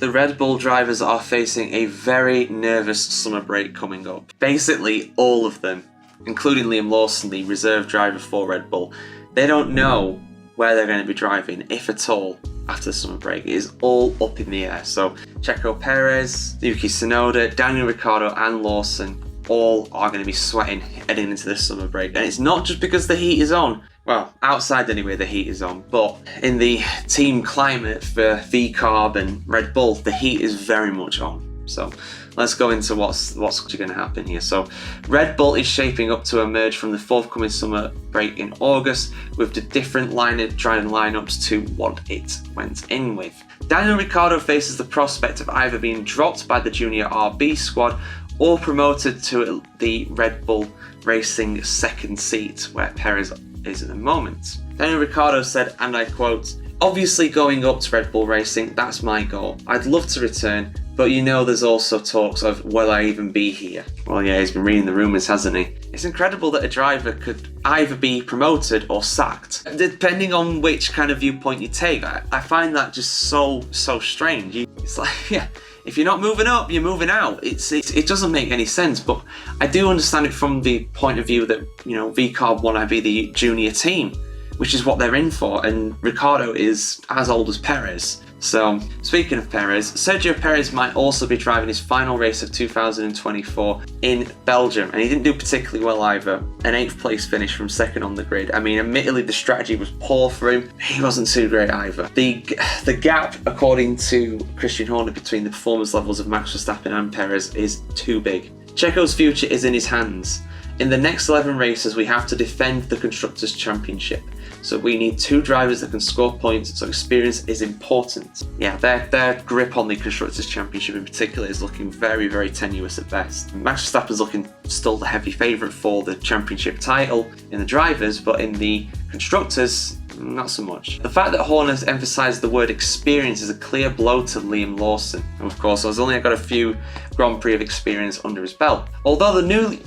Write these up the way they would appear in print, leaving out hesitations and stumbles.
The Red Bull drivers are facing a very nervous summer break coming up. Basically, all of them, including Liam Lawson, the reserve driver for Red Bull, they don't know where they're going to be driving, if at all, after the summer break. It is all up in the air. So Checo Perez, Yuki Tsunoda, Daniel Ricciardo and Lawson all are going to be sweating heading into this summer break. And it's not just because the heat is on. Well, outside anyway, the heat is on, but in the team climate for VCarb and Red Bull, the heat is very much on. So let's go into what's going to happen here. So Red Bull is shaping up to emerge from the forthcoming summer break in August with the different driving lineups to what it went in with. Daniel Ricciardo faces the prospect of either being dropped by the junior RB squad or promoted to the Red Bull Racing second seat, where Perez is at the moment. Daniel Ricciardo said, and I quote, "Obviously going up to Red Bull Racing, that's my goal. I'd love to return, but you know there's also talks of will I even be here?" Well, yeah, he's been reading the rumours, hasn't he? It's incredible that a driver could either be promoted or sacked, depending on which kind of viewpoint you take. I find that just so strange. It's like, yeah, if you're not moving up, you're moving out. It doesn't make any sense, but I do understand it from the point of view that, you know, VCarb want to be the junior team, which is what they're in for, and Ricciardo is as old as Perez. So, speaking of Perez, Sergio Perez might also be driving his final race of 2024 in Belgium, and he didn't do particularly well either. An 8th place finish from second on the grid. I mean, admittedly the strategy was poor for him. He wasn't too great either. The gap, according to Christian Horner, between the performance levels of Max Verstappen and Perez is too big. Checo's future is in his hands. In the next 11 races, we have to defend the Constructors' Championship. So we need 2 drivers that can score points, so experience is important. Yeah, their grip on the Constructors' Championship in particular is looking very, very tenuous at best. Max Verstappen's looking still the heavy favourite for the championship title in the drivers, but in the Constructors, not so much. The fact that Horner's emphasised the word experience is a clear blow to Liam Lawson. And of course, he's only got a few Grand Prix of experience under his belt. Although the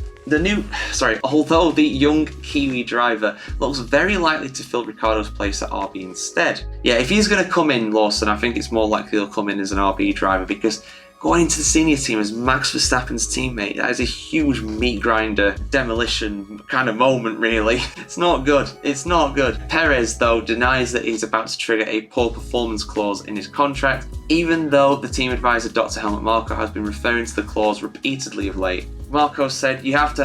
young Kiwi driver looks very likely to fill Ricciardo's place at RB instead. Yeah, if he's going to come in, Lawson, I think it's more likely he'll come in as an RB driver, because going into the senior team as Max Verstappen's teammate, that is a huge meat grinder, demolition kind of moment, really. It's not good. It's not good. Perez, though, denies that he's about to trigger a poor performance clause in his contract, even though the team advisor Dr. Helmut Marko has been referring to the clause repeatedly of late. Perez said, you have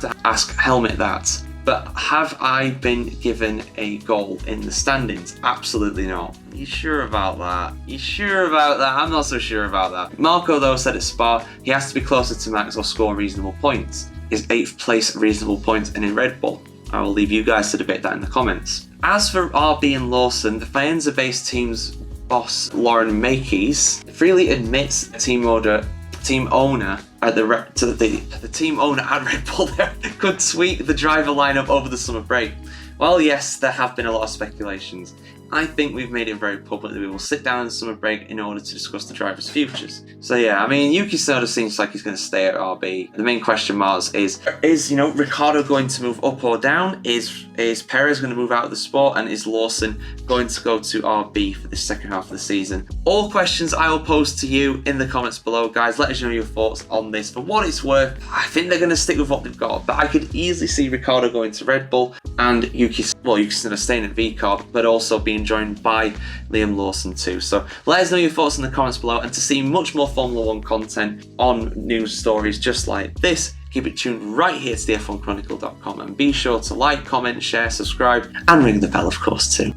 to ask Helmut that. But have I been given a goal in the standings? Absolutely not. You sure about that? You sure about that? I'm not so sure about that. Marko, though, said at Spa he has to be closer to Max or score reasonable points. Is 8th place reasonable points in a Red Bull? I will leave you guys to debate that in the comments. As for RB and Lawson, the Faenza-based team's boss, Lauren Makeys, freely admits the team owner at Red Bull there could tweak the driver lineup over the summer break. Well, yes, there have been a lot of speculations. I think we've made it very public that we will sit down in the summer break in order to discuss the drivers' futures. So yeah, I mean, Yuki Tsunoda seems like he's going to stay at RB. The main question marks is Ricciardo going to move up or down? Is Perez going to move out of the sport? And is Lawson going to go to RB for the second half of the season? All questions I will pose to you in the comments below, guys. Let us know your thoughts on this. For what it's worth, I think they're going to stick with what they've got, but I could easily see Ricciardo going to Red Bull and Yuki Tsunoda staying at VCarb, but also being joined by Liam Lawson too. So let us know your thoughts in the comments below, and to see much more Formula 1 content on news stories just like this, keep it tuned right here to the F1Chronicle.com, and be sure to like, comment, share, subscribe, and ring the bell of course too.